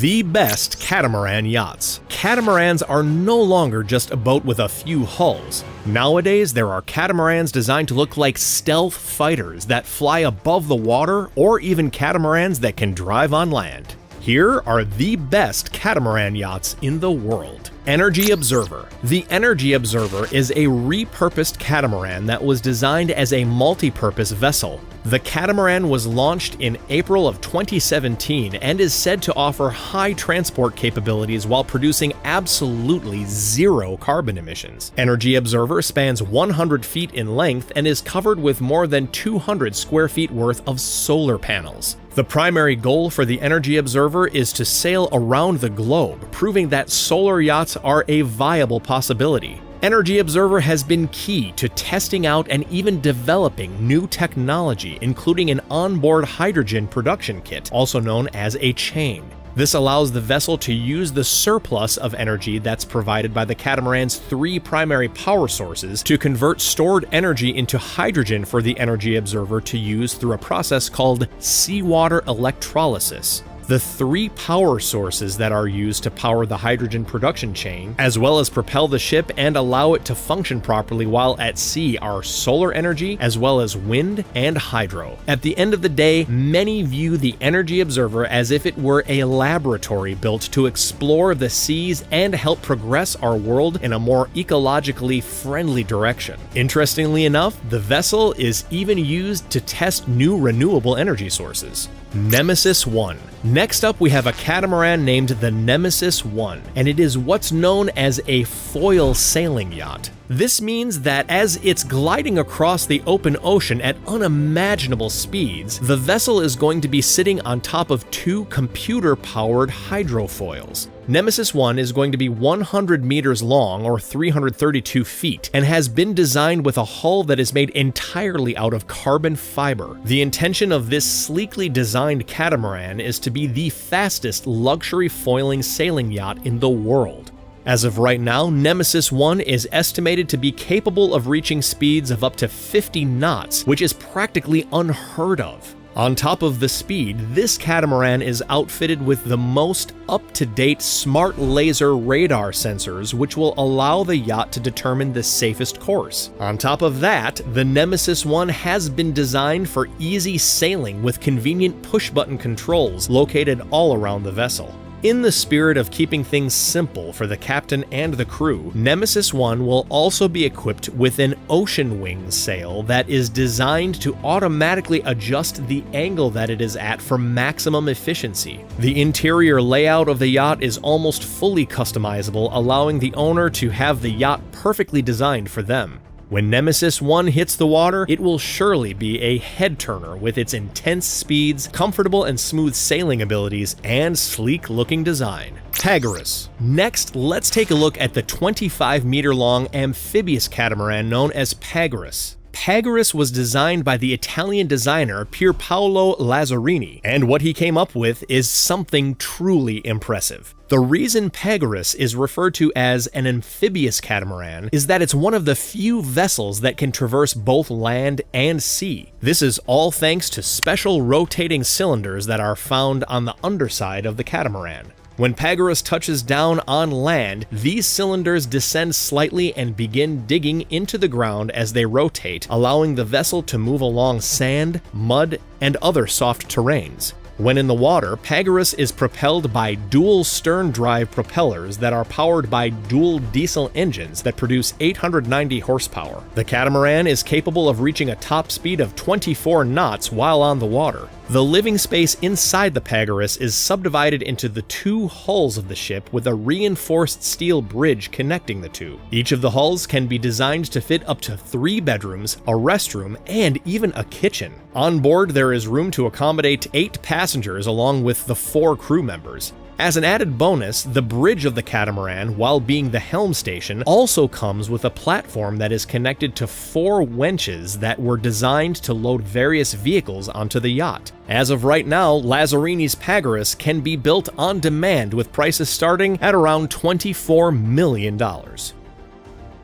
The best catamaran yachts. Catamarans are no longer just a boat with a few hulls. Nowadays, there are catamarans designed to look like stealth fighters that fly above the water, or even catamarans that can drive on land. Here are the best catamaran yachts in the world. Energy Observer. The Energy Observer is a repurposed catamaran that was designed as a multi-purpose vessel. The catamaran was launched in April of 2017 and is said to offer high transport capabilities while producing absolutely zero carbon emissions. Energy Observer spans 100 feet in length and is covered with more than 200 square feet worth of solar panels. The primary goal for the Energy Observer is to sail around the globe, proving that solar yachts are a viable possibility. Energy Observer has been key to testing out and even developing new technology, including an onboard hydrogen production kit, also known as a chain. This allows the vessel to use the surplus of energy that's provided by the catamaran's three primary power sources to convert stored energy into hydrogen for the Energy Observer to use through a process called seawater electrolysis. The three power sources that are used to power the hydrogen production chain, as well as propel the ship and allow it to function properly while at sea, are solar energy as well as wind and hydro. At the end of the day, many view the Energy Observer as if it were a laboratory built to explore the seas and help progress our world in a more ecologically friendly direction. Interestingly enough, the vessel is even used to test new renewable energy sources. Nemesis 1. Next up, we have a catamaran named the Nemesis 1, and it is what's known as a foil sailing yacht. This means that as it's gliding across the open ocean at unimaginable speeds, the vessel is going to be sitting on top of two computer-powered hydrofoils. Nemesis 1 is going to be 100 meters long, or 332 feet, and has been designed with a hull that is made entirely out of carbon fiber. The intention of this sleekly designed catamaran is to be the fastest luxury foiling sailing yacht in the world. As of right now, Nemesis 1 is estimated to be capable of reaching speeds of up to 50 knots, which is practically unheard of. On top of the speed, this catamaran is outfitted with the most up-to-date smart laser radar sensors, which will allow the yacht to determine the safest course. On top of that, the Nemesis 1 has been designed for easy sailing with convenient push-button controls located all around the vessel. In the spirit of keeping things simple for the captain and the crew, Nemesis 1 will also be equipped with an ocean wing sail that is designed to automatically adjust the angle that it is at for maximum efficiency. The interior layout of the yacht is almost fully customizable, allowing the owner to have the yacht perfectly designed for them. When Nemesis 1 hits the water, it will surely be a head-turner with its intense speeds, comfortable and smooth sailing abilities, and sleek-looking design. Pagas. Next, let's take a look at the 25-meter-long amphibious catamaran known as Pagas. Pagas was designed by the Italian designer Pierpaolo Lazzarini, and what he came up with is something truly impressive. The reason Pagas is referred to as an amphibious catamaran is that it's one of the few vessels that can traverse both land and sea. This is all thanks to special rotating cylinders that are found on the underside of the catamaran. When Pagas touches down on land, these cylinders descend slightly and begin digging into the ground as they rotate, allowing the vessel to move along sand, mud, and other soft terrains. When in the water, Pagas is propelled by dual stern drive propellers that are powered by dual diesel engines that produce 890 horsepower. The catamaran is capable of reaching a top speed of 24 knots while on the water. The living space inside the Pagas is subdivided into the two hulls of the ship with a reinforced steel bridge connecting the two. Each of the hulls can be designed to fit up to 3 bedrooms, a restroom, and even a kitchen. On board, there is room to accommodate 8 passengers along with the 4 crew members. As an added bonus, the bridge of the catamaran, while being the helm station, also comes with a platform that is connected to 4 winches that were designed to load various vehicles onto the yacht. As of right now, Lazzarini's Pagas can be built on demand with prices starting at around $24 million.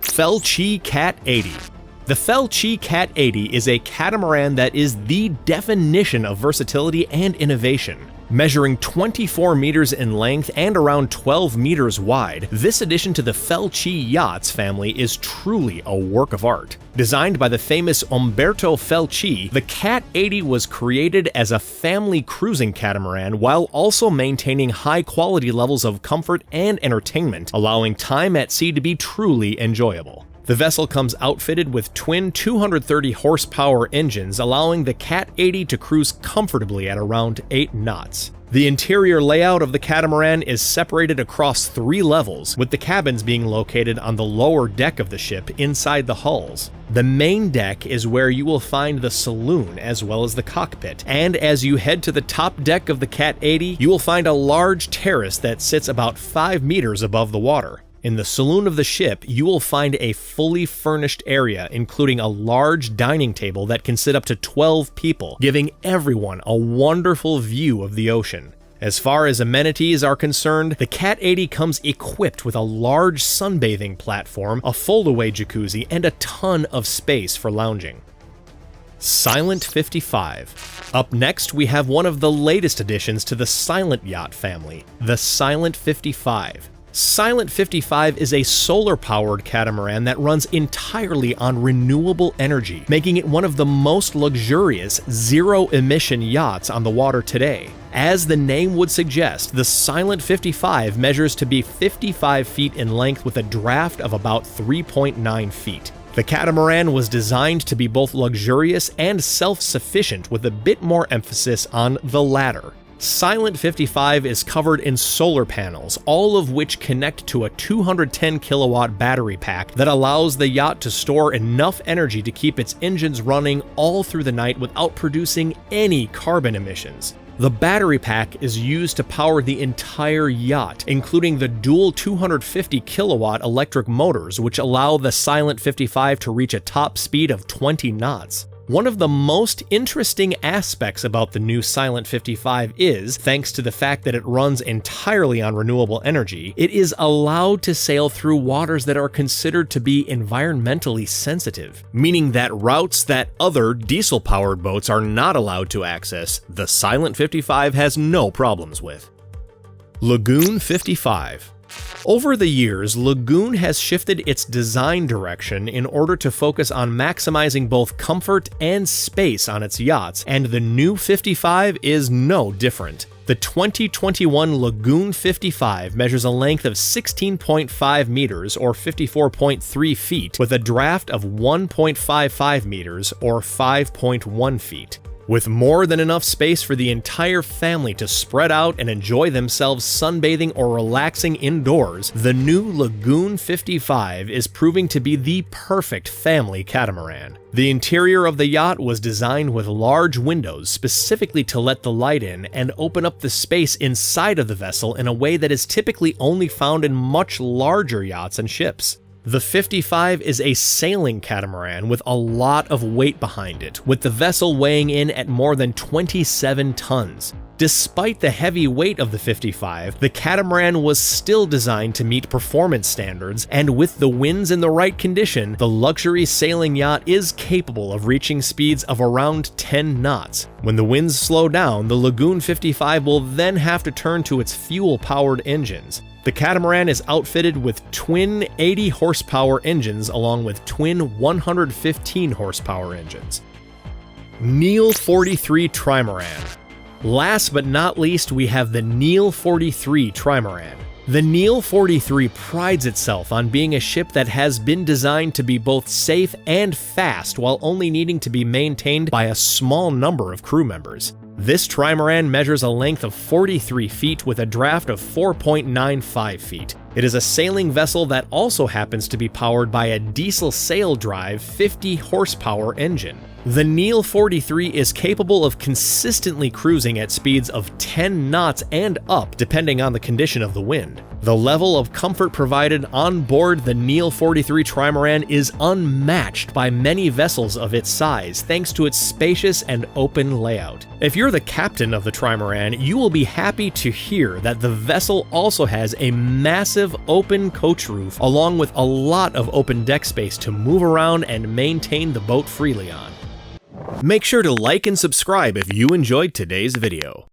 Felli Cat 80. The Felli Cat 80 is a catamaran that is the definition of versatility and innovation. Measuring 24 meters in length and around 12 meters wide, this addition to the Felli Yachts family is truly a work of art. Designed by the famous Umberto Felli, the Cat 80 was created as a family cruising catamaran while also maintaining high quality levels of comfort and entertainment, allowing time at sea to be truly enjoyable. The vessel comes outfitted with twin 230 horsepower engines, allowing the Cat 80 to cruise comfortably at around 8 knots. The interior layout of the catamaran is separated across 3 levels, with the cabins being located on the lower deck of the ship inside the hulls. The main deck is where you will find the saloon as well as the cockpit, and as you head to the top deck of the Cat 80, you will find a large terrace that sits about 5 meters above the water. In the saloon of the ship, you will find a fully furnished area, including a large dining table that can sit up to 12 people, giving everyone a wonderful view of the ocean. As far as amenities are concerned, the Cat 80 comes equipped with a large sunbathing platform, a foldaway jacuzzi, and a ton of space for lounging. Silent 55. Up next, we have one of the latest additions to the Silent Yacht family, the Silent 55. Silent 55 is a solar-powered catamaran that runs entirely on renewable energy, making it one of the most luxurious, zero-emission yachts on the water today. As the name would suggest, the Silent 55 measures to be 55 feet in length with a draft of about 3.9 feet. The catamaran was designed to be both luxurious and self-sufficient, with a bit more emphasis on the latter. Silent 55 is covered in solar panels, all of which connect to a 210 kilowatt battery pack that allows the yacht to store enough energy to keep its engines running all through the night without producing any carbon emissions. The battery pack is used to power the entire yacht, including the dual 250 kilowatt electric motors, which allow the Silent 55 to reach a top speed of 20 knots. One of the most interesting aspects about the new Silent 55 is, thanks to the fact that it runs entirely on renewable energy, it is allowed to sail through waters that are considered to be environmentally sensitive, meaning that routes that other diesel-powered boats are not allowed to access, the Silent 55 has no problems with. Lagoon 55. Over the years, Lagoon has shifted its design direction in order to focus on maximizing both comfort and space on its yachts, and the new 55 is no different. The 2021 Lagoon 55 measures a length of 16.5 meters or 54.3 feet with a draft of 1.55 meters or 5.1 feet. With more than enough space for the entire family to spread out and enjoy themselves sunbathing or relaxing indoors, the new Lagoon 55 is proving to be the perfect family catamaran. The interior of the yacht was designed with large windows specifically to let the light in and open up the space inside of the vessel in a way that is typically only found in much larger yachts and ships. The 55 is a sailing catamaran with a lot of weight behind it, with the vessel weighing in at more than 27 tons. Despite the heavy weight of the 55, the catamaran was still designed to meet performance standards, and with the winds in the right condition, the luxury sailing yacht is capable of reaching speeds of around 10 knots. When the winds slow down, the Lagoon 55 will then have to turn to its fuel-powered engines. The catamaran is outfitted with twin 80 horsepower engines along with twin 115 horsepower engines. Neil 43 Trimaran. Last but not least, we have the Neil 43 Trimaran. The Neil 43 prides itself on being a ship that has been designed to be both safe and fast while only needing to be maintained by a small number of crew members. This trimaran measures a length of 43 feet with a draft of 4.95 feet. It is a sailing vessel that also happens to be powered by a diesel sail drive 50 horsepower engine. The Neil 43 is capable of consistently cruising at speeds of 10 knots and up depending on the condition of the wind. The level of comfort provided on board the Neil 43 Trimaran is unmatched by many vessels of its size thanks to its spacious and open layout. If you're the captain of the Trimaran, you will be happy to hear that the vessel also has a massive open coach roof along with a lot of open deck space to move around and maintain the boat freely on. Make sure to like and subscribe if you enjoyed today's video.